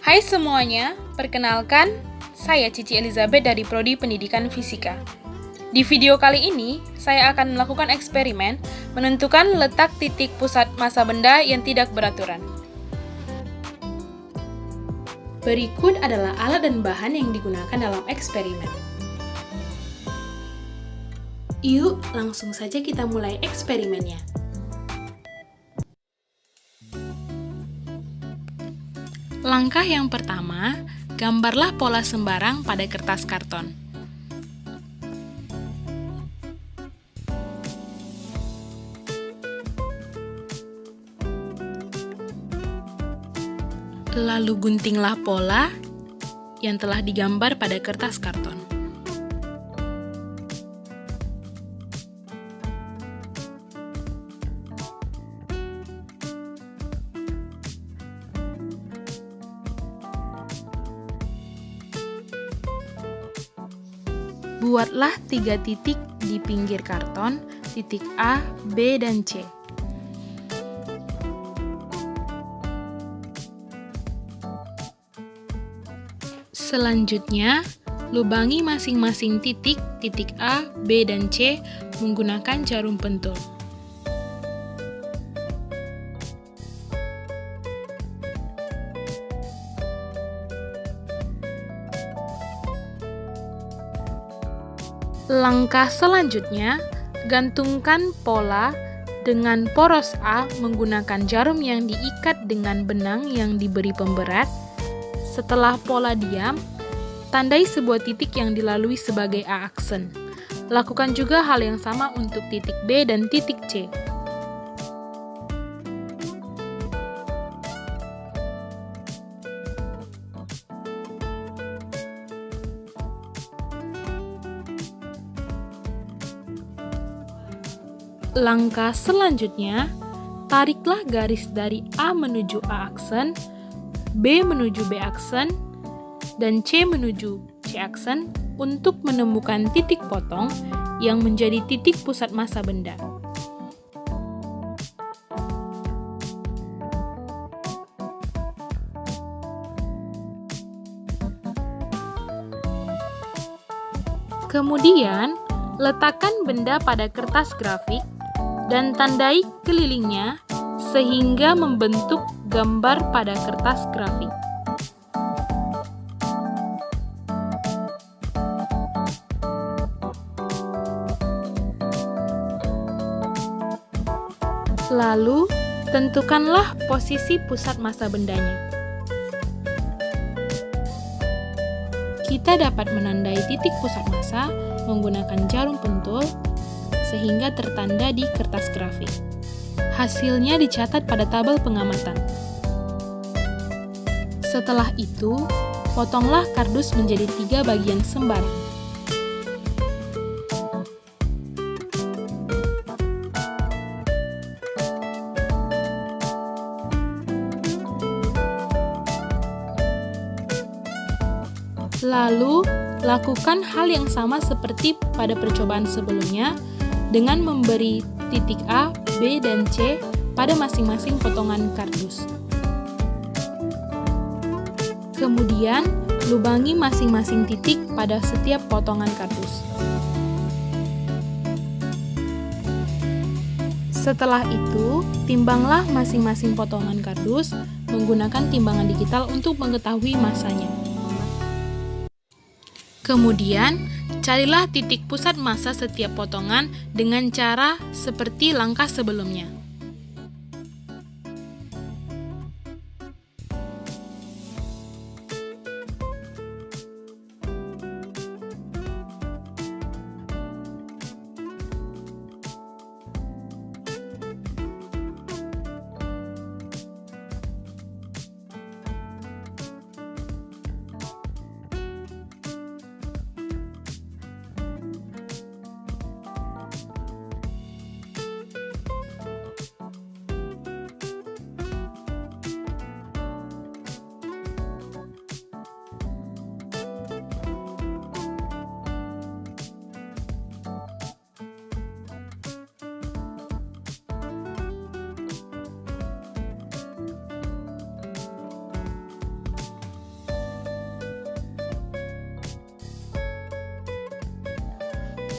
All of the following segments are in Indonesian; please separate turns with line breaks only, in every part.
Hai semuanya, perkenalkan, saya Cici Elizabeth dari Prodi Pendidikan Fisika. Di video kali ini, saya akan melakukan eksperimen menentukan letak titik pusat massa benda yang tidak beraturan. Berikut adalah alat dan bahan yang digunakan dalam eksperimen. Yuk, langsung saja kita mulai eksperimennya. Langkah yang pertama, gambarlah pola sembarang pada kertas karton. Lalu guntinglah pola yang telah digambar pada kertas karton. Buatlah 3 titik di pinggir karton, titik A, B, dan C. Selanjutnya, lubangi masing-masing titik A, B, dan C menggunakan jarum pentul. Langkah selanjutnya, gantungkan pola dengan poros A menggunakan jarum yang diikat dengan benang yang diberi pemberat. Setelah pola diam, tandai sebuah titik yang dilalui sebagai A aksen. Lakukan juga hal yang sama untuk titik B dan titik C. Langkah selanjutnya, tariklah garis dari A menuju A aksen, B menuju B aksen, dan C menuju C aksen untuk menemukan titik potong yang menjadi titik pusat massa benda. Kemudian, letakkan benda pada kertas grafik dan tandai kelilingnya sehingga membentuk gambar pada kertas grafik. Lalu, tentukanlah posisi pusat massa bendanya. Kita dapat menandai titik pusat massa menggunakan jarum pentul sehingga tertanda di kertas grafik. Hasilnya dicatat pada tabel pengamatan. Setelah itu, potonglah kardus menjadi 3 bagian sembarang. Lalu, lakukan hal yang sama seperti pada percobaan sebelumnya dengan memberi titik A, B, dan C pada masing-masing potongan kardus. Kemudian, lubangi masing-masing titik pada setiap potongan kardus. Setelah itu, timbanglah masing-masing potongan kardus menggunakan timbangan digital untuk mengetahui massanya. Kemudian, carilah titik pusat massa setiap potongan dengan cara seperti langkah sebelumnya.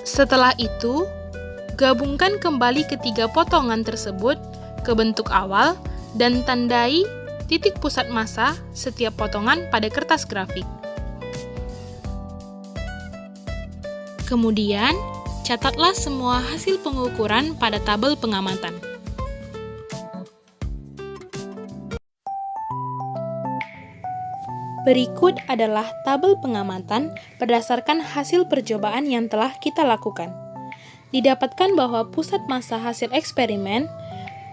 Setelah itu, gabungkan kembali ketiga potongan tersebut ke bentuk awal dan tandai titik pusat massa setiap potongan pada kertas grafik. Kemudian, catatlah semua hasil pengukuran pada tabel pengamatan. Berikut adalah tabel pengamatan berdasarkan hasil percobaan yang telah kita lakukan. Didapatkan bahwa pusat massa hasil eksperimen,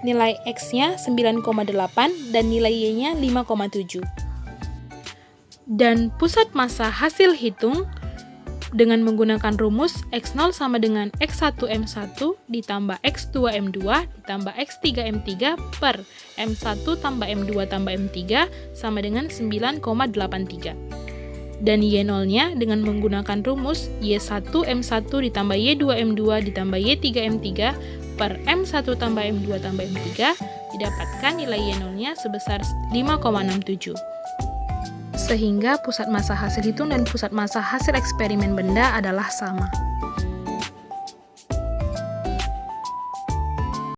nilai X-nya 9,8 dan nilai Y-nya 5,7. Dan pusat massa hasil hitung dengan menggunakan rumus X0 sama dengan X1M1 ditambah X2M2 ditambah X3M3 per M1 tambah M2 tambah M3 sama dengan 9,83. Dan Y0-nya dengan menggunakan rumus Y1M1 ditambah Y2M2 ditambah Y3M3 per M1 tambah M2 tambah M3 didapatkan nilai Y0-nya sebesar 5,67. Sehingga pusat massa hasil hitung dan pusat massa hasil eksperimen benda adalah sama.